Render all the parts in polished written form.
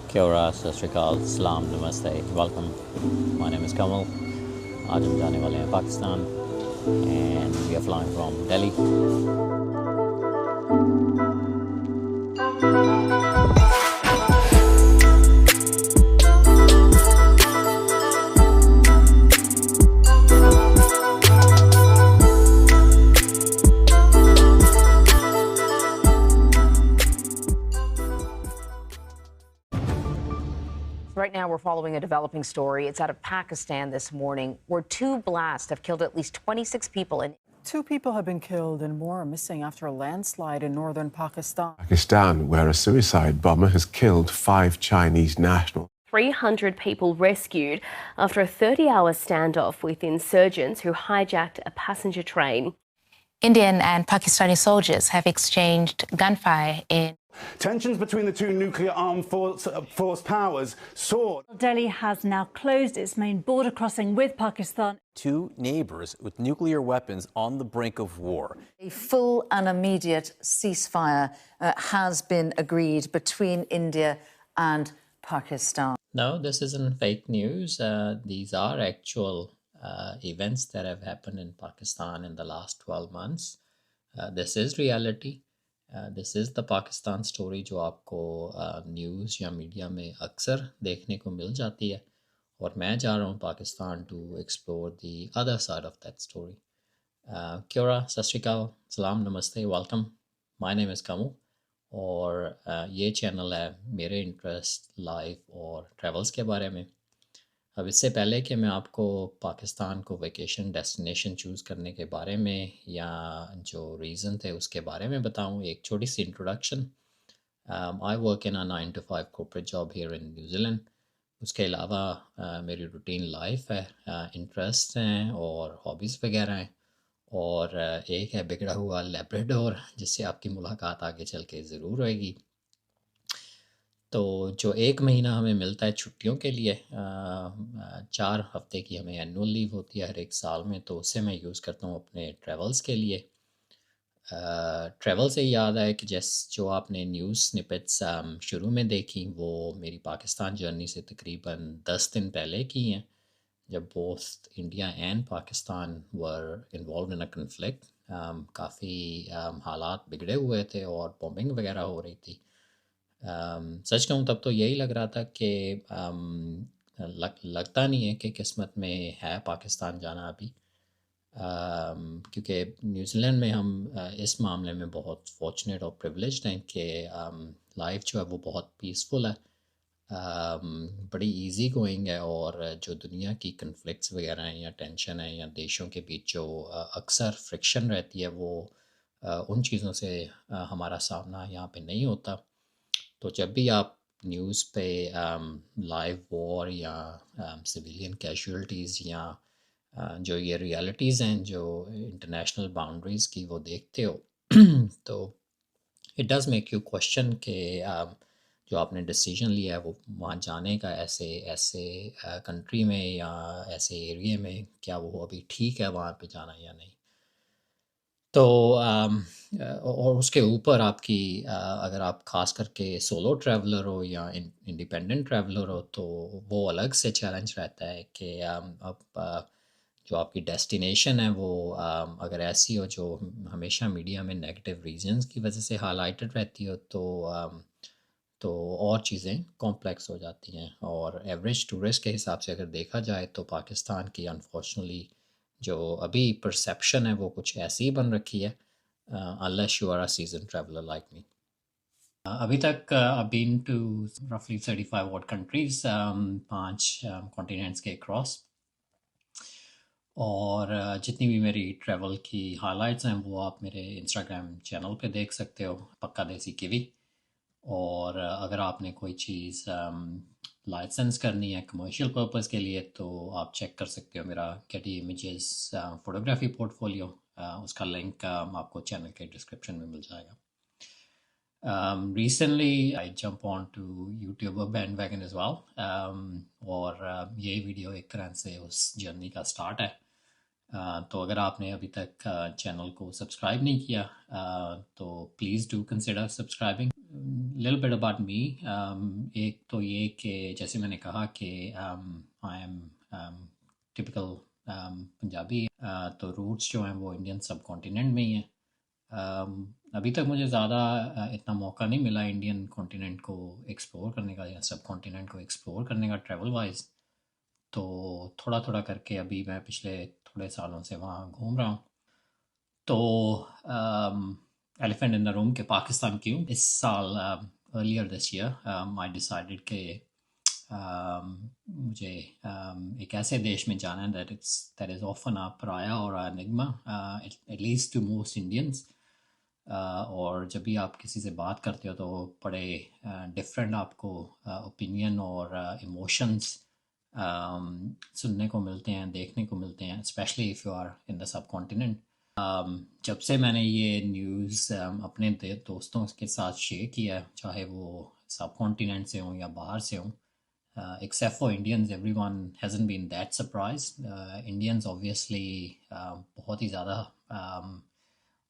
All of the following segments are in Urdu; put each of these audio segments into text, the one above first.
Kia ora, Sat Sri Akal, Salam, Namaste, welcome. My name is Kamal. آج ہم جانے والے ہیں Pakistan and we are flying from Delhi. Right now, we're following a developing story. It's out of Pakistan this morning, where two blasts have killed at least 26 people. Two people have been killed and more are missing after a landslide in northern Pakistan. Pakistan, where a suicide bomber has killed 5 Chinese nationals. 300 people rescued after a 30-hour standoff with insurgents who hijacked a passenger train. Indian and Pakistani soldiers have exchanged gunfire in. Tensions between the two nuclear armed force powers soared. Delhi has now closed its main border crossing with Pakistan. Two neighbors with nuclear weapons on the brink of war. A full and immediate ceasefire has been agreed between India and Pakistan. No, this isn't fake news. These are actual events that have happened in Pakistan in the last 12 months. This is reality. This is the Pakistan story جو آپ کو نیوز یا میڈیا میں اکثر دیکھنے کو مل جاتی ہے، اور میں جا رہا ہوں Pakistan to explore the other side of that story. Kia ora, Sat Sri Akal, Salam, Namaste, welcome. My name is Kamu اور یہ چینل ہے میرے انٹرسٹ لائف اور ٹریولز کے بارے میں. اب اس سے پہلے کہ میں آپ کو پاکستان کو ویکیشن ڈیسٹینیشن چوز کرنے کے بارے میں یا جو ریزن تھے اس کے بارے میں بتاؤں، ایک چھوٹی سی introduction. I work in 9 to 5 corporate job here in New Zealand کے علاوہ میری روٹین لائف ہے، انٹرسٹ ہیں اور ہابیز وغیرہ ہیں، اور ایک ہے بگڑا ہوا لیبراڈور جس سے آپ کی ملاقات آگے چل کے ضرور ہوئے گی. تو جو 1 مہینہ ہمیں ملتا ہے چھٹیوں کے لیے، 4 ہفتے کی ہمیں اینول لیو ہوتی ہے ہر ایک سال میں، تو اسے میں یوز کرتا ہوں اپنے ٹریولز کے لیے. ٹریول سے یاد آئے کہ جو آپ نے نیوز سنپٹس شروع میں دیکھی وہ میری پاکستان جرنی سے تقریباً 10 دن پہلے کی ہیں، جب both India and Pakistan were involved in a conflict. کافی حالات بگڑے ہوئے تھے اور بومبنگ وغیرہ ہو رہی تھی. سچ کہوں تب تو یہی لگ رہا تھا کہ لگتا نہیں ہے کہ قسمت میں ہے پاکستان جانا ابھی، کیونکہ نیوزی لینڈ میں ہم اس معاملے میں بہت فارچونیٹ اور پریولیجڈ ہیں کہ لائف جو ہے وہ بہت پیسفل ہے، بڑی ایزی گوئنگ ہے، اور جو دنیا کی کنفلکٹس وغیرہ ہیں یا ٹینشن ہے یا دیشوں کے بیچ جو اکثر فرکشن رہتی ہے وہ ان چیزوں سے ہمارا سامنا یہاں پہ نہیں ہوتا. تو جب بھی آپ نیوز پہ لائیو وار یا سویلین کیجولیٹیز یا جو یہ ریالٹیز ہیں جو انٹرنیشنل باؤنڈریز کی وہ دیکھتے ہو تو it does make you question کہ جو آپ نے ڈیسیجن لیا ہے وہ وہاں جانے کا ایسے کنٹری میں یا ایسے ایریے میں کیا وہ ابھی ٹھیک ہے وہاں پہ جانا یا نہیں. تو اور اس کے اوپر آپ کی اگر آپ خاص کر کے سولو ٹریولر ہو یا انڈیپینڈنٹ ٹریولر ہو تو وہ الگ سے چیلنج رہتا ہے کہ اب جو آپ کی ڈیسٹینیشن ہے وہ اگر ایسی ہو جو ہمیشہ میڈیا میں نیگیٹو ریزنز کی وجہ سے ہائی لائٹڈ رہتی ہو تو اور چیزیں کمپلیکس ہو جاتی ہیں. اور ایوریج ٹورسٹ کے حساب سے اگر دیکھا جائے تو پاکستان کی انفارچونیٹلی جو ابھی پرسیپشن ہے وہ کچھ ایسی بن رکھی ہے unless you are a seasoned traveler like me. ابھی تک I've been to roughly 35 odd countries, 5 continents کے اکراس، اور جتنی بھی میری ٹریول کی ہائی لائٹس ہیں وہ آپ میرے انسٹاگرام چینل پہ دیکھ سکتے ہو، پکا دیسی کیوی. اور اگر آپ نے کوئی چیز لائسنس کرنی ہے کمرشل پرپز کے لیے تو آپ چیک کر سکتے ہو میرا Getty images photography portfolio, اس کا لنک آپ کو چینل کے ڈسکرپشن میں مل جائے گا. Recently I jump on to YouTuber bandwagon as well, اور یہ ویڈیو ایک طرح سے اس جرنی کا سٹارٹ ہے. تو اگر آپ نے ابھی تک چینل کو سبسکرائب نہیں کیا تو please do consider subscribing. little bit about me. ایک تو یہ کہ جیسے میں نے کہا کہ I am typical پنجابی. تو روٹس جو ہیں وہ انڈین سب کانٹیننٹ میں ہی ہیں. ابھی تک مجھے زیادہ اتنا موقع نہیں ملا انڈین کانٹیننٹ کو ایکسپلور کرنے کا یا سب کانٹیننٹ کو ایکسپلور کرنے کا ٹریول وائز. تو تھوڑا تھوڑا کر کے ابھی میں پچھلے تھوڑے سالوں سے وہاں گھوم رہا ہوں. تو ایلیفنٹ ان دا روم کہ پاکستان کیوں اس سال earlier this year I decided کہ مجھے ایک ایسے دیش میں جانا ہے دیٹ از آفن a پرایا اور enigma at least to most Indians. اور جب بھی آپ کسی سے بات کرتے ہو تو بڑے ڈفرینٹ آپ کو اوپینین اور ایموشنس سننے کو ملتے ہیں, دیکھنے کو ملتے ہیں, especially if you are in the subcontinent. جب سے میں نے یہ نیوز اپنے دوستوں کے ساتھ شیئر کیا ہے, چاہے وہ سب کانٹیننٹ سے ہوں یا باہر سے ہوں, except for Indians, everyone hasn't been that surprised. Indians obviously بہت ہی زیادہ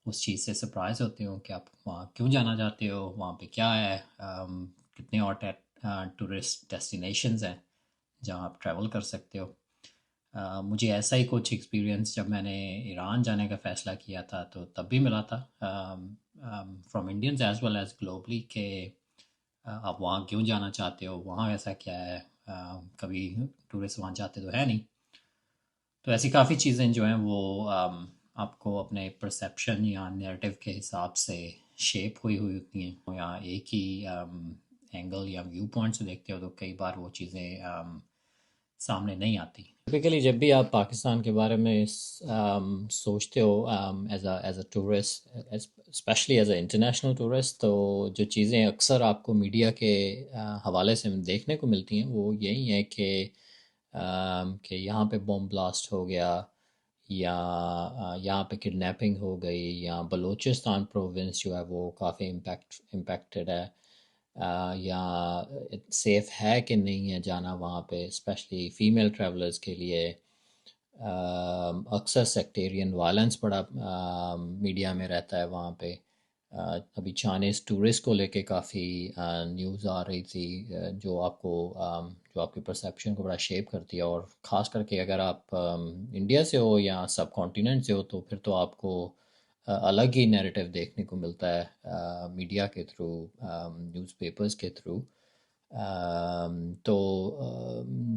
اس چیز سے سرپرائز ہوتے ہوں کہ آپ وہاں کیوں جانا چاہتے ہو, وہاں پہ کیا ہے, کتنے اور ٹورسٹ ڈیسٹینیشنز ہیں جہاں آپ ٹریول کر سکتے ہو. مجھے ایسا ہی کچھ ایکسپیرینس جب میں نے ایران جانے کا فیصلہ کیا تھا تو تب بھی ملا تھا from Indians as well as globally کہ آپ وہاں کیوں جانا چاہتے ہو, وہاں ایسا کیا ہے, کبھی ٹورسٹ وہاں جاتے تو ہے نہیں. تو ایسی کافی چیزیں جو ہیں وہ آپ کو اپنے پرسیپشن یا نیریٹو کے حساب سے شیپ ہوئی ہوتی ہیں, یا ایک ہی اینگل یا ویو پوائنٹ سے دیکھتے ہو تو کئی بار وہ چیزیں سامنے نہیں آتی. ٹپیکلی جب بھی آپ پاکستان کے بارے میں سوچتے ہو as a tourist, especially as a international tourist, تو جو چیزیں اکثر آپ کو میڈیا کے حوالے سے دیکھنے کو ملتی ہیں وہ یہی ہیں کہ یہاں پہ بوم بلاسٹ ہو گیا, یا یہاں پہ کڈنیپنگ ہو گئی, یا بلوچستان پروونس جو ہے وہ کافی امپیکٹڈ ہے, یا سیف ہے کہ نہیں ہے جانا وہاں پہ, اسپیشلی فیمیل ٹریولرز کے لیے. اکثر سیکٹیرین وائلنس بڑا میڈیا میں رہتا ہے وہاں پہ. ابھی چائنیز ٹورسٹ کو لے کے کافی نیوز آ رہی تھی جو آپ کی پرسیپشن کو بڑا شیپ کرتی ہے, اور خاص کر کے اگر آپ انڈیا سے ہو یا سب کانٹیننٹ سے ہو تو پھر تو آپ کو الگ ہی نیریٹو دیکھنے کو ملتا ہے میڈیا کے تھرو, نیوز پیپرز کے تھرو. تو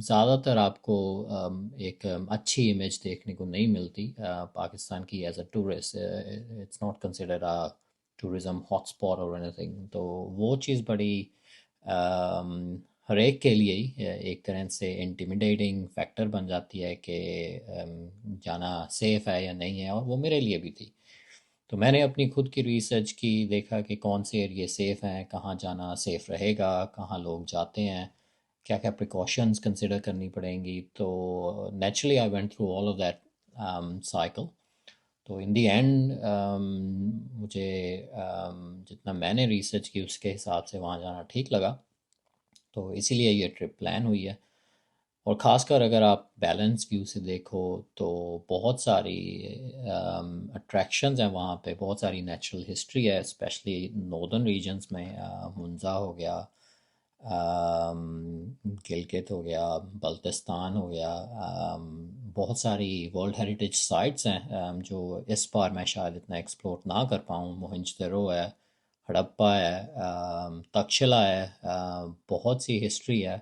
زیادہ تر آپ کو ایک اچھی امیج دیکھنے کو نہیں ملتی پاکستان کی as a tourist. It's not considered a tourism hot spot اور اینی تھنگ. تو وہ چیز بڑی ہر ایک کے لیے ہی ایک طرح سے انٹیمیڈیٹنگ فیکٹر بن جاتی ہے کہ جانا سیف ہے یا نہیں ہے, اور وہ میرے لیے بھی تھی. تو میں نے اپنی خود کی ریسرچ کی, دیکھا کہ کون سے ایریے سیف ہیں, کہاں جانا سیف رہے گا, کہاں لوگ جاتے ہیں, کیا کیا پریکاشنز کنسیڈر کرنی پڑیں گی. تو naturally I went through all of that cycle. تو ان دی اینڈ مجھے جتنا میں نے ریسرچ کی اس کے حساب سے وہاں جانا ٹھیک لگا, تو اسی لیے یہ ٹرپ پلان ہوئی ہے. اور خاص کر اگر آپ بیلنس ویو سے دیکھو تو بہت ساری اٹریکشنز ہیں وہاں پہ, بہت ساری نیچرل ہسٹری ہے, اسپیشلی ناردرن ریجنز میں. منزا ہو گیا, گلگت ہو گیا, بلتستان ہو گیا, بہت ساری ورلڈ ہیریٹیج سائٹس ہیں جو اس بار میں شاید اتنا ایکسپلور نہ کر پاؤں. موہنجدرو ہے, ہڑپا ہے, تکشلا ہے, بہت سی ہسٹری ہے.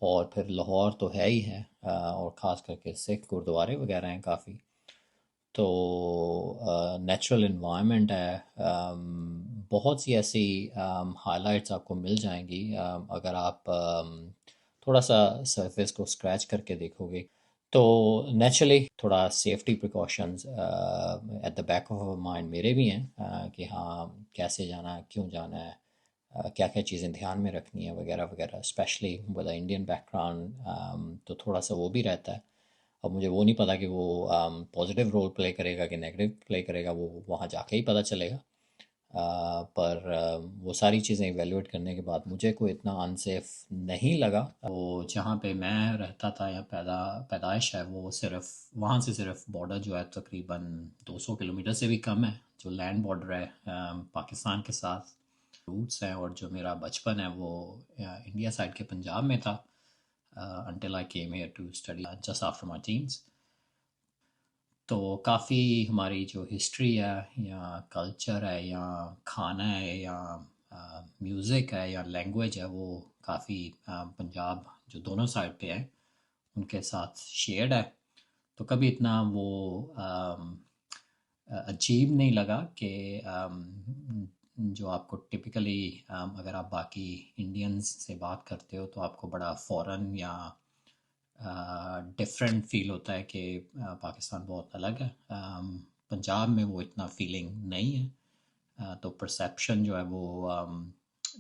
اور پھر لاہور تو ہے ہی ہے, اور خاص کر کے سکھ گرودوارے وغیرہ ہیں کافی. تو نیچرل انوائرمنٹ ہے, بہت سی ایسی ہائی لائٹس آپ کو مل جائیں گی اگر آپ تھوڑا سا سرفیس کو اسکریچ کر کے دیکھو گے. تو نیچرلی تھوڑا safety precautions at the back of mind میرے بھی ہیں کہ ہاں کیسے جانا ہے, کیوں جانا ہے, کیا کیا چیزیں دھیان میں رکھنی ہیں وغیرہ وغیرہ. Especially with Indian background تو تھوڑا سا وہ بھی رہتا ہے. اب مجھے وہ نہیں پتا کہ وہ پازیٹیو رول پلے کرے گا کہ نیگیٹو پلے کرے گا, وہ وہاں جا کے ہی پتہ چلے گا. پر وہ ساری چیزیں ایویلیویٹ کرنے کے بعد مجھے کوئی اتنا انسیف نہیں لگا. وہ جہاں پہ میں رہتا تھا یا پیدائش ہے وہ صرف وہاں سے صرف بارڈر جو ہے تقریباً 200 کلومیٹر سے بھی کم ہے, جو لینڈ بارڈر ہے پاکستان کے ساتھ. روٹس ہیں اور جو میرا بچپن ہے وہ انڈیا سائڈ کے پنجاب میں تھا until I came here to study just after my teens. تو کافی ہماری جو ہسٹری ہے یا کلچر ہے یا کھانا ہے یا میوزک ہے یا لینگویج ہے وہ کافی پنجاب جو دونوں سائڈ پہ ہیں ان کے ساتھ شیئرڈ ہے. تو کبھی اتنا وہ عجیب نہیں لگا کہ جو آپ کو ٹپیکلی اگر آپ باقی انڈینز سے بات کرتے ہو تو آپ کو بڑا فوراً یا ڈفرینٹ فیل ہوتا ہے کہ پاکستان بہت الگ ہے. پنجاب میں وہ اتنا فیلنگ نہیں ہے. تو پرسیپشن جو ہے وہ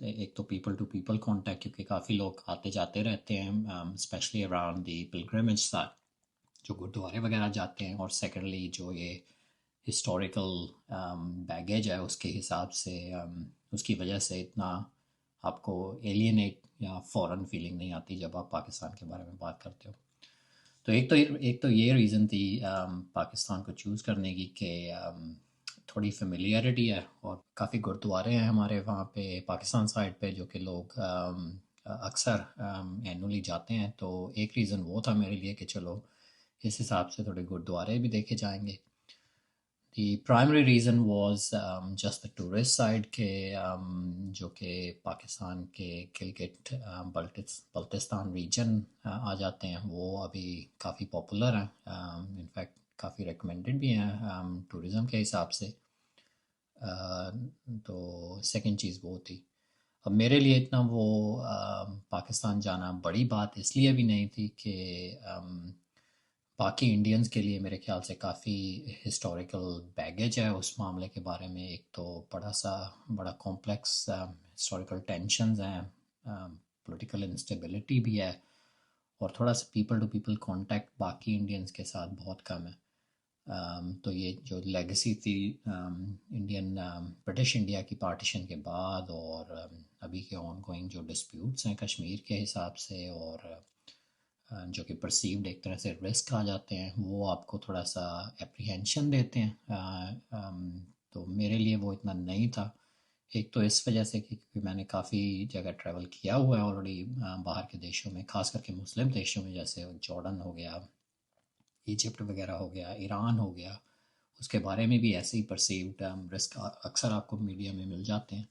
ایک تو پیپل ٹو پیپل کانٹیکٹ کیونکہ کافی لوگ آتے جاتے رہتے ہیں especially around the pilgrimage site جو گردوارے وغیرہ جاتے ہیں, اور سیکنڈلی جو یہ ہسٹوریکل بیگیج ہے اس کے حساب سے اس کی وجہ سے اتنا آپ کو ایلینیٹ یا فورن فیلنگ نہیں آتی جب آپ پاکستان کے بارے میں بات کرتے ہو. تو ایک تو یہ ریزن تھی پاکستان کو چوز کرنے کی کہ تھوڑی فیملیئرٹی ہے اور کافی گردوارے ہیں ہمارے وہاں پہ پاکستان سائڈ پہ جو کہ لوگ اکثر اینولی جاتے ہیں. تو ایک ریزن وہ تھا میرے لیے کہ چلو اس حساب سے تھوڑے گردوارے بھی دیکھے جائیں گے. The primary reason was just the tourist side کہ جو کہ پاکستان کے گلگت بلتستان ریجن آ جاتے ہیں وہ ابھی کافی پاپولر ہیں, انفیکٹ کافی ریکمینڈڈ بھی ہیں ٹورزم کے حساب سے. تو سیکنڈ چیز وہ تھی. اب میرے لیے اتنا وہ پاکستان جانا بڑی بات اس لیے بھی نہیں تھی کہ باقی انڈینز کے لیے میرے خیال سے کافی ہسٹوریکل بیگیج ہے اس معاملے کے بارے میں. ایک تو بڑا کمپلیکس ہسٹوریکل ٹینشنز ہیں, پولیٹیکل انسٹیبلٹی بھی ہے, اور تھوڑا سا پیپل ٹو پیپل کانٹیکٹ باقی انڈینز کے ساتھ بہت کم ہے. تو یہ جو لیگسی تھی برٹش انڈیا کی پارٹیشن کے بعد اور ابھی کے آن گوئنگ جو ڈسپیوٹس ہیں کشمیر کے حساب سے اور جو کہ پرسیوڈ ایک طرح سے رسک آ جاتے ہیں, وہ آپ کو تھوڑا سا اپریہینشن دیتے ہیں. تو میرے لیے وہ اتنا نہیں تھا. ایک تو اس وجہ سے کہ میں نے کافی جگہ ٹریول کیا ہوا ہے آلریڈی باہر کے دیشوں میں, خاص کر کے مسلم دیشوں میں, جیسے جارڈن ہو گیا, ایجپٹ وغیرہ ہو گیا, ایران ہو گیا. اس کے بارے میں بھی ایسے ہی پرسیوڈ رسک اکثر آپ کو میڈیا میں مل جاتے ہیں.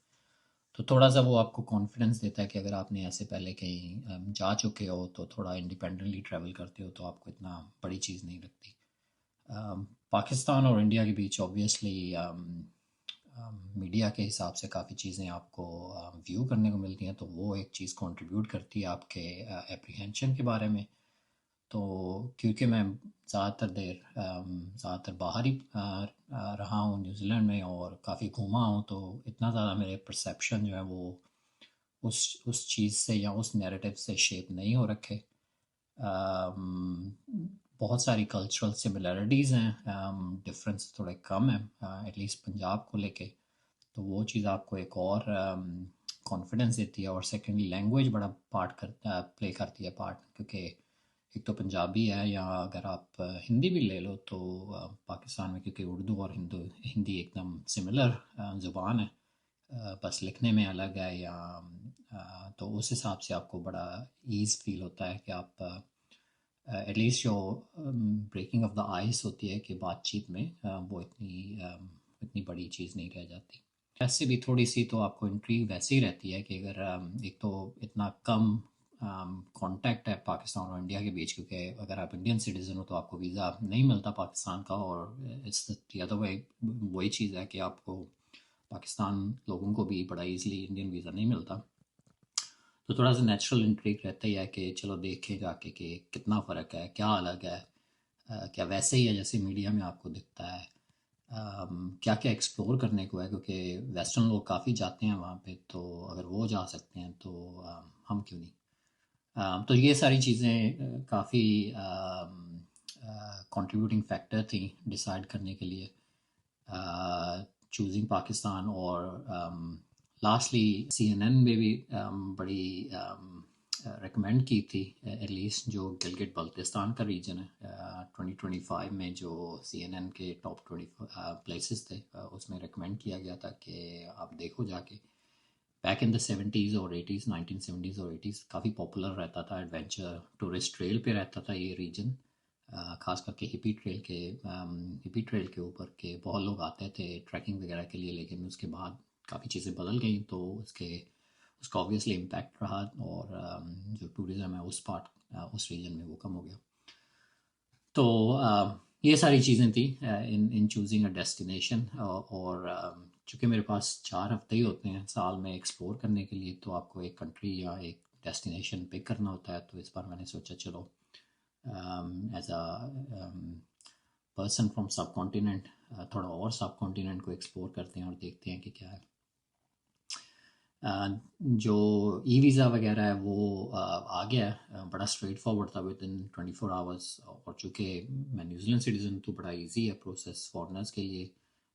تو تھوڑا سا وہ آپ کو کانفیڈنس دیتا ہے کہ اگر آپ نے ایسے پہلے کہیں جا چکے ہو تو تھوڑا انڈیپینڈنٹلی ٹریول کرتے ہو تو آپ کو اتنا بڑی چیز نہیں لگتی. پاکستان اور انڈیا کے بیچ آبویسلی میڈیا کے حساب سے کافی چیزیں آپ کو ویو کرنے کو ملتی ہیں, تو وہ ایک چیز کنٹریبیوٹ کرتی ہے آپ کے اپریہینشن کے بارے میں. تو کیونکہ میں زیادہ تر باہر ہی رہا ہوں نیوزی لینڈ میں اور کافی گھوما ہوں, تو اتنا زیادہ میرے پرسیپشن جو ہے وہ اس چیز سے یا اس نیریٹو سے شیپ نہیں ہو رکھے. بہت ساری کلچرل سملیرٹیز ہیں, ڈفرینس تھوڑے کم ہیں ایٹ لیسٹ پنجاب کو لے کے. تو وہ چیز آپ کو ایک اور کانفیڈنس دیتی ہے. اور سیکنڈلی لینگویج بڑا پلے کرتی ہے پارٹ, کیونکہ ایک تو پنجابی ہے یا اگر آپ ہندی بھی لے لو تو پاکستان میں کیونکہ اردو اور ہندی ایک دم سملر زبان ہے, بس لکھنے میں الگ ہے یا تو اس حساب سے آپ کو بڑا ایز فیل ہوتا ہے کہ آپ ایٹ لیسٹ جو بریکنگ آف دا آئس ہوتی ہے کہ بات چیت میں وہ اتنی بڑی چیز نہیں رہ جاتی. ایسے بھی تھوڑی سی تو آپ کو انٹریگ ویسے ہی رہتی ہے کہ اگر ایک تو اتنا کم کانٹیکٹ ہے پاکستان اور انڈیا کے بیچ, کیونکہ اگر آپ انڈین سٹیزن ہو تو آپ کو ویزا نہیں ملتا پاکستان کا, اور وہی چیز ہے کہ آپ کو پاکستان لوگوں کو بھی بڑا ایزلی انڈین ویزا نہیں ملتا. تو تھوڑا سا نیچرل انٹریگ رہتا ہی ہے کہ چلو دیکھیں جا کے کہ کتنا فرق ہے, کیا الگ ہے, کیا ویسے ہی ہے جیسے میڈیا میں آپ کو دکھتا ہے, کیا کیا ایکسپلور کرنے کو ہے, کیونکہ ویسٹرن لوگ کافی جاتے ہیں وہاں پہ, تو اگر وہ جا سکتے ہیں تو ہم کیوں نہیں. تو یہ ساری چیزیں کافی کنٹریبیوٹنگ فیکٹر تھیں ڈیسائیڈ کرنے کے لیے چوزنگ پاکستان. اور لاسٹلی CNN میں بھی بڑی ریکمینڈ کی تھی, ایٹ لیسٹ جو گلگت بلتستان کا ریجن ہے 2025 میں جو CNN کے ٹاپ 20 پلیسز تھے اس میں ریکمینڈ کیا گیا تھا کہ آپ دیکھو جا کے بیک ان دا 70s اور 80s 1970s اور 80s کافی پاپولر رہتا تھا، ایڈونچر ٹورسٹ ٹریل پہ رہتا تھا یہ ریجن، خاص کر کے ہپی ٹریل کے اوپر کہ بہت لوگ آتے تھے ٹریکنگ وغیرہ کے لیے، لیکن اس کے بعد کافی چیزیں بدل گئیں تو اس کا اوبویسلی امپیکٹ رہا، اور جو ٹورزم ہے اس ریجن میں وہ کم ہو گیا. تو یہ ساری چیزیں تھیں ان چوزنگ اے ڈیسٹینیشن. اور چونکہ میرے پاس 4 ہفتے ہی ہوتے ہیں سال میں ایکسپلور کرنے کے لیے، تو آپ کو ایک کنٹری یا ایک ڈیسٹینیشن پک کرنا ہوتا ہے. تو اس بار میں نے سوچا چلو as a person from sub continent تھوڑا اور سب کانٹیننٹ کو ایکسپلور کرتے ہیں اور دیکھتے ہیں کہ کیا ہے. جو ای ویزا وغیرہ ہے وہ آ گیا ہے، بڑا اسٹریٹ فارورڈ تھا ود ان 24 آورس. اور چونکہ میں نیوزی لینڈ سٹیزن تو بڑا ایزی ہے پروسیس فارنرز کے لیے.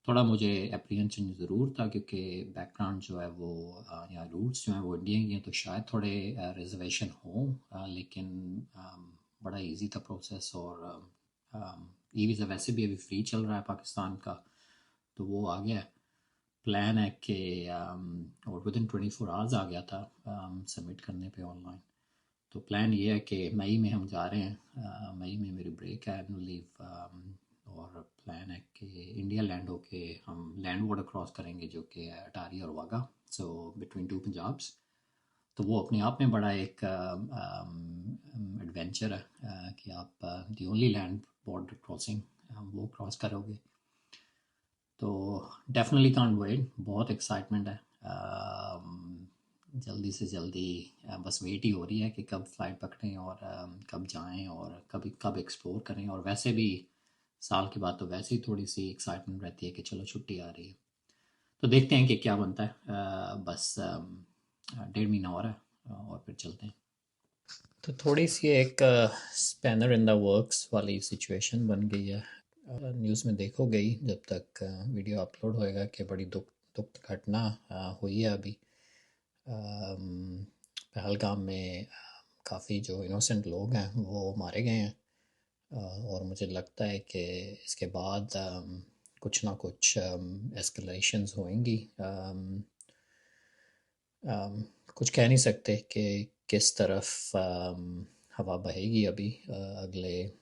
تھوڑا مجھے اپریہنشن ضرور تھا کیونکہ بیک گراؤنڈ جو ہے وہ یا روٹس جو ہیں وہ انڈیا کی ہیں، تو شاید تھوڑے ریزرویشن ہوں، لیکن بڑا ایزی تھا پروسیس. اور ای ویزا ویسے بھی ابھی فری چل رہا ہے پاکستان کا، تو وہ آ گیا ہے. پلان ہے کہ اور ود ان 24 آورز آ گیا تھا سبمٹ کرنے پہ آن لائن. تو پلان یہ ہے کہ مئی میں ہم جا رہے ہیں، مئی میں میری بریک ہے اینول لیو، اور پلان ہے کہ انڈیا لینڈ ہو کے ہم لینڈ بارڈر کراس کریں گے جو کہ اٹاری اور واگا، سو بٹوین 2 پنجابس. تو وہ اپنے آپ میں بڑا ایک ایڈونچر ہے کہ آپ the only land border crossing وہ کراس کرو گے. تو ڈیفینیٹلی کانٹ ویٹ، بہت ایکسائٹمنٹ ہے. جلدی سے جلدی بس ویٹ ہی ہو رہی ہے کہ کب فلائٹ پکڑیں اور کب جائیں اور کب ایکسپلور کریں. اور ویسے بھی سال کے بعد تو ویسے ہی تھوڑی سی ایکسائٹمنٹ رہتی ہے کہ چلو چھٹی آ رہی ہے. تو دیکھتے ہیں کہ کیا بنتا ہے. بس 1.5 مہینہ اور ہے اور پھر چلتے ہیں. تو تھوڑی سی ایک اسپینر ان دا ورکس والی سچویشن بن گئی ہے. نیوز میں دیکھو گئی جب تک ویڈیو اپلوڈ ہوئے گا کہ بڑی دکھ گھٹنا ہوئی ہے ابھی. پہلگام میں کافی جو انوسنٹ لوگ ہیں وہ مارے گئے ہیں، اور مجھے لگتا ہے کہ اس کے بعد کچھ نہ کچھ ایسکلیشنز ہوئیں گی. کچھ کہہ نہیں سکتے کہ کس طرف ہوا بہے گی ابھی اگلے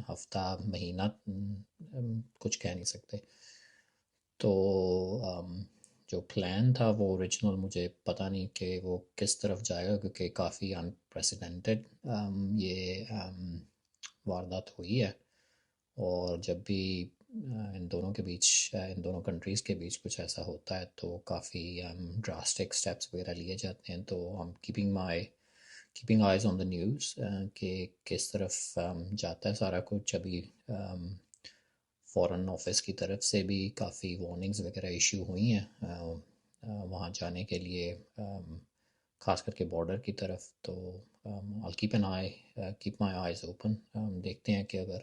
ہفتہ مہینہ، کچھ کہہ نہیں سکتے. تو جو پلان تھا وہ اوریجنل مجھے پتہ نہیں کہ وہ کس طرف جائے گا، کیونکہ کافی انپریسیڈنٹڈ یہ واردات ہوئی ہے. اور جب بھی ان دونوں کنٹریز کے بیچ کچھ ایسا ہوتا ہے تو کافی ڈراسٹک سٹیپس وغیرہ لیے جاتے ہیں. تو ہم keeping eyes on the news کہ کس طرف جاتا ہے سارا کچھ. ابھی فورن آفس کی طرف سے بھی کافی وارننگز وغیرہ ایشو ہوئی ہیں وہاں جانے کے لیے، خاص کر کے بارڈر کی طرف. تو I'll keep my eyes open. دیکھتے ہیں کہ اگر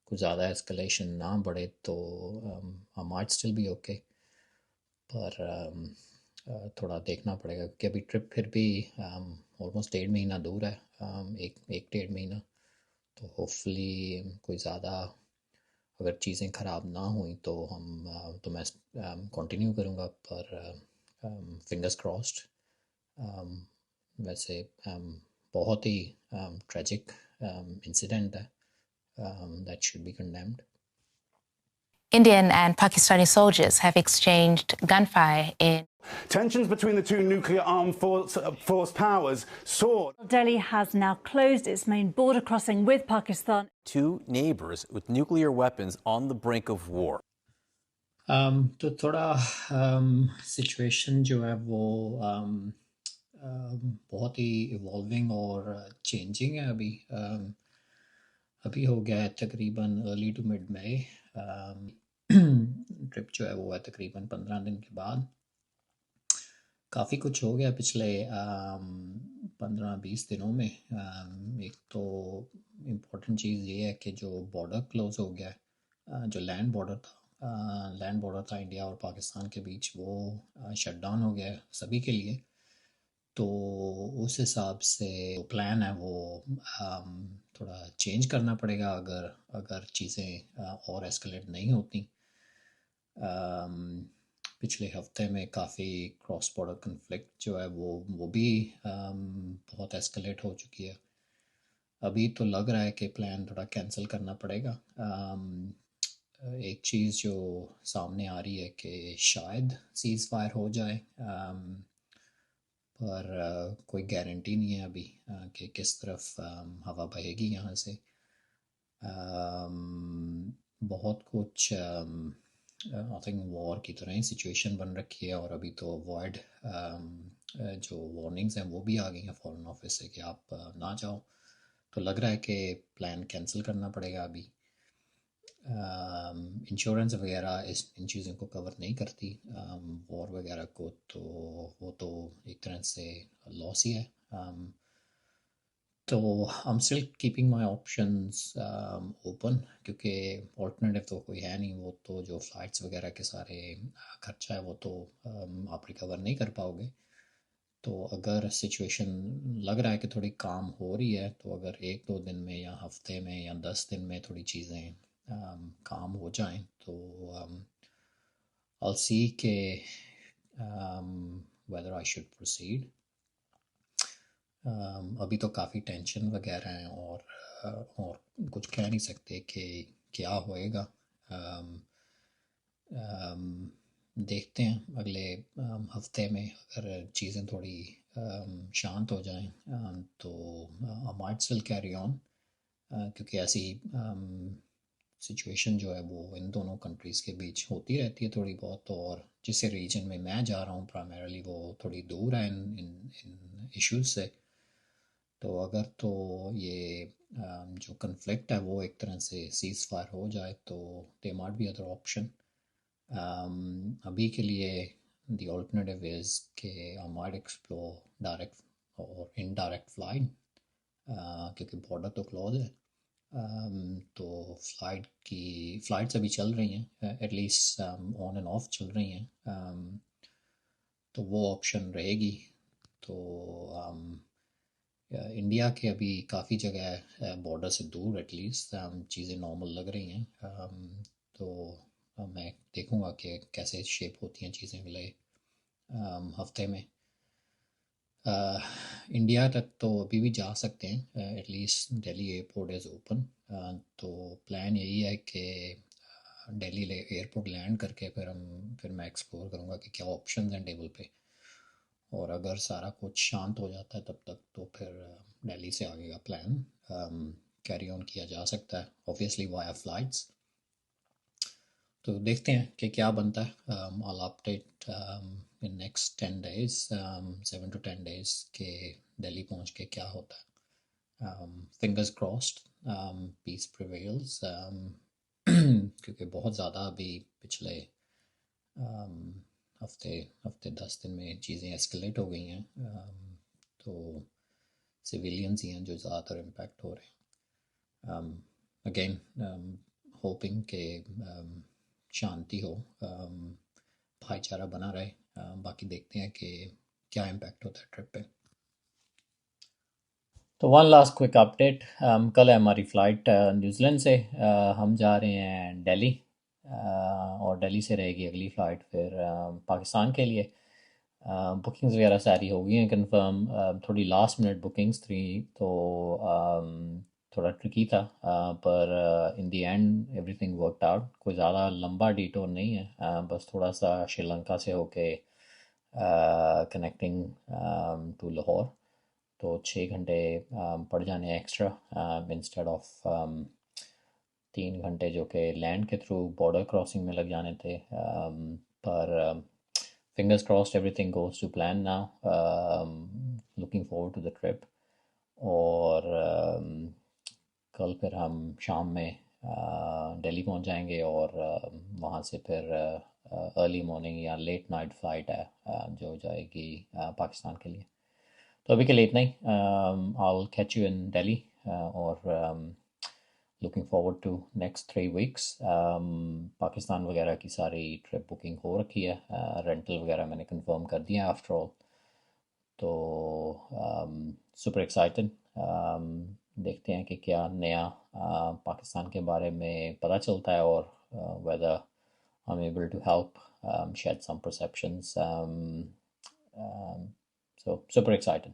کچھ زیادہ ایسکلیشن نہ بڑھے تو I might still be okay. پر تھوڑا دیکھنا پڑے گا کیونکہ ابھی ٹرپ پھر بھی آلموسٹ 1.5 مہینہ دور ہے، 1.5 مہینہ. تو ہوپفلی کوئی زیادہ اگر چیزیں خراب نہ ہوئیں تو میں کنٹینیو کروں گا، پر فنگرز کراسڈ. ویسے بہت ہی ٹریجک انسیڈنٹ ہے that should be condemned. Indian and Pakistani soldiers have exchanged gunfire in Tensions between the two nuclear armed force powers soared. Delhi has now closed its main border crossing with Pakistan. 2 neighbors with nuclear weapons on the brink of war. تو تھوڑا سچویشن جو ہے وہ بہت ہی ایوالونگ اور چینجنگ ہے. ابھی ہو گیا ہے تقریباً early to mid May. Trip جو ہے وہ ہے تقریباً 15 دن کے بعد. کافی کچھ ہو گیا پچھلے 15-20 دنوں میں. ایک تو امپورٹنٹ چیز یہ ہے کہ جو بارڈر کلوز ہو گیا ہے، جو لینڈ بارڈر تھا انڈیا اور پاکستان کے بیچ، وہ شٹ ڈاؤن ہو گیا ہے سبھی کے لیے. تو اس حساب سے پلان ہے وہ تھوڑا چینج کرنا پڑے گا اگر چیزیں اور ایسکلیٹ نہیں ہوتی. پچھلے ہفتے میں کافی کراس بارڈر کنفلکٹ جو ہے وہ بھی بہت ایسکلیٹ ہو چکی ہے. ابھی تو لگ رہا ہے کہ پلان تھوڑا کینسل کرنا پڑے گا. ایک چیز جو سامنے آ رہی ہے کہ شاید سیز فائر ہو جائے، پر کوئی گارنٹی نہیں ہے ابھی کہ کس طرف ہوا بہے گی یہاں سے. بہت کچھ آئی تھنک وار کی طرح ہی سچویشن بن رکھی ہے، اور ابھی تو وائڈ جو وارننگز ہیں وہ بھی آ گئی ہیں فورن آفس سے کہ آپ نہ جاؤ. تو لگ رہا ہے کہ پلان کینسل کرنا پڑے گا ابھی. انشورنس وغیرہ ان چیزوں کو کور نہیں کرتی وار وغیرہ کو، تو وہ تو ایک طرح سے لاس ہی ہے. تو I'm still keeping my options open، کیونکہ آلٹرنیٹیو تو کوئی ہے نہیں. وہ تو جو فلائٹس وغیرہ کے سارے خرچہ ہے وہ تو آپ ریکور نہیں کر پاؤ گے. تو اگر سچویشن لگ رہا ہے کہ تھوڑی کام ہو رہی ہے، تو اگر 1-2 دن میں یا ہفتے میں یا 10 دن میں تھوڑی چیزیں کام ہو جائیں تو I'll see کہ whether I should proceed. ابھی تو کافی ٹینشن وغیرہ ہیں اور کچھ کہہ نہیں سکتے کہ کیا ہوئے گا. دیکھتے ہیں اگلے ہفتے میں اگر چیزیں تھوڑی شانت ہو جائیں تو I might still carry on، کیونکہ ایسی سچویشن جو ہے وہ ان دونوں کنٹریز کے بیچ ہوتی رہتی ہے تھوڑی بہت. اور جس ریجن میں میں جا رہا ہوں پرائمرلی وہ تھوڑی دور ہے ان ایشوز سے. تو اگر تو یہ جو کنفلکٹ ہے وہ ایک طرح سے سیز فائر ہو جائے تو they might be other option. ابھی کے لیے دی آلٹرنیٹیو از کہ آئی مائٹ ایکسپلور ڈائریکٹ اور انڈائریکٹ فلائٹ، کیونکہ بارڈر تو کلوز ہے. تو فلائٹس ابھی چل رہی ہیں، at least on and off چل رہی ہیں، تو وہ آپشن رہے گی. تو انڈیا کے ابھی کافی جگہ ہے بارڈر سے دور، ایٹ لیسٹ چیزیں نارمل لگ رہی ہیں. تو میں دیکھوں گا کہ کیسے شیپ ہوتی ہیں چیزیں اگلے ہفتے میں. انڈیا تک تو ابھی بھی جا سکتے ہیں، at least Delhi airport is open. تو پلان یہی ہے کہ دہلی ایئرپورٹ لینڈ کر کے پھر میں ایکسپلور کروں گا کہ کیا آپشنز ہیں ٹیبل پہ. اور اگر سارا کچھ شانت ہو جاتا ہے تب تک تو پھر دہلی سے آگے کا پلان کیری آن کیا جا سکتا ہے، اوبویسلی وایا فلائٹس. تو دیکھتے ہیں کہ کیا بنتا ہے. I'll update in next 10 days 7 to 10 days کہ دہلی پہنچ کے کیا ہوتا ہے. Fingers crossed peace prevails، کیونکہ بہت زیادہ ابھی پچھلے ہفتے 10 دن میں چیزیں ایسکلیٹ ہو گئی ہیں. تو سویلینز ہی ہیں جو زیادہ تر امپیکٹ ہو رہے ہیں. اگین ہوپنگ کہ شانتی ہو، بھائی چارہ بنا رہے. باقی دیکھتے ہیں کہ کیا امپیکٹ ہوتا ہے ٹرپ پہ. تو ون لاسٹ کوئک اپڈیٹ، کل ہے ہماری فلائٹ نیوزی لینڈ سے. ہم جا رہے ہیں دہلی، اور دہلی سے رہے گی اگلی فلائٹ پھر پاکستان کے لیے. بکنگز وغیرہ ساری ہو گئی ہیں کنفرم. تھوڑی لاسٹ منٹ بکنگز تھیں تو تھوڑا ٹرکی تھا، پر in the end everything worked out. کوئی زیادہ لمبا ڈیٹور نہیں ہے، بس تھوڑا سا شری لنکا سے ہو کے کنیکٹنگ ٹو لاہور. تو 6 گھنٹے پڑ جانے ایکسٹرا انسٹیڈ آف 3 گھنٹے جو کہ لینڈ کے تھرو بارڈر کراسنگ میں لگ جانے تھے. پر fingers crossed everything goes to plan now. Looking forward to the trip. اور کل پھر ہم شام میں دہلی پہنچ جائیں گے، اور وہاں سے پھر ارلی مارننگ یا لیٹ نائٹ فلائٹ ہے جو جائے گی پاکستان کے لیے. تو ابھی کے لیے اتنا ہی. I'll catch you in Delhi، اور looking forward to next 3 weeks. Pakistan وغیرہ کی ساری ٹرپ بکنگ ہو رکھی ہے، رینٹل وغیرہ میں نے کنفرم کر دیا ہے آفٹر آل. تو سپر ایکسائٹڈ. دیکھتے ہیں کہ کیا نیا پاکستان کے بارے میں پتہ چلتا ہے، اور whether I'm able to help shed some perceptions. So super excited.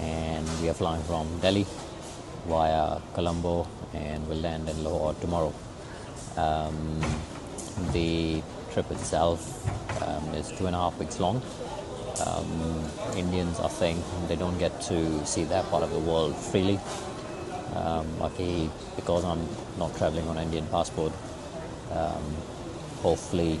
and we are flying from Delhi via Colombo, and we'll land in Lahore tomorrow. The trip itself is 2.5 weeks long. Indians are saying they don't get to see that part of the world freely. Luckily, because I'm not traveling on Indian passport, hopefully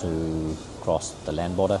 to cross the land border,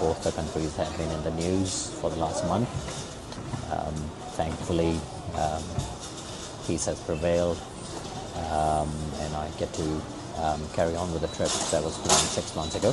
both the countries have been in the news for the last month. Thankfully, peace has prevailed, and I get to carry on with the trip that was planned 6 months ago.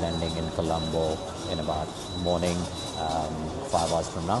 landing in Colombo in about morning 5 hours from now,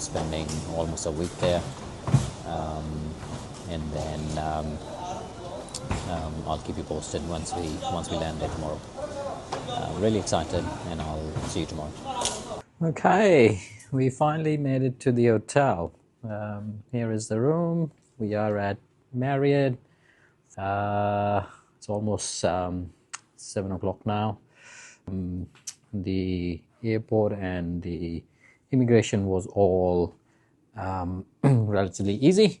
Spending almost a week there, and then I'll keep you posted once we land there tomorrow. Really excited, and I'll see you tomorrow. Okay, we finally made it to the hotel. Here is the room. We are at Marriott. It's almost 7 o'clock now. The airport and the immigration was all relatively easy.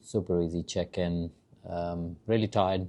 Super easy check-in. Really tired.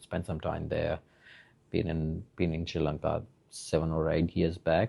Spent some time there. Been in Sri Lanka 7 or 8 years back.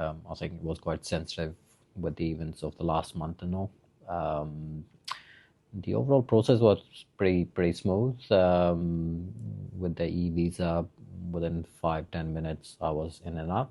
I think it was quite sensitive with the events of the last month and all. The overall process was pretty smooth. With the e-visa, within 5-10 minutes I was in and out.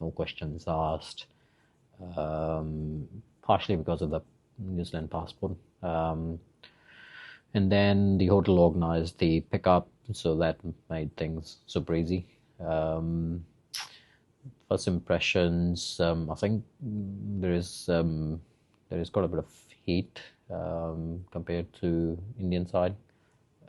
No questions asked, partially because of the New Zealand passport. And then the hotel organized the pickup, so that made things super easy. First impressions, I think there is quite a bit of heat compared to Indian side.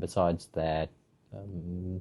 Besides that,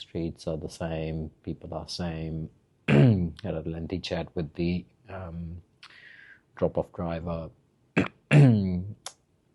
Streets are the same, people are same. Had a lengthy chat with the drop-off driver.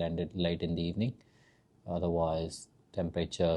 landed late in the evening. Otherwise temperature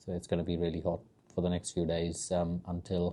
So it's going to be really hot for the next few days until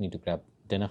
Need to grab dinner,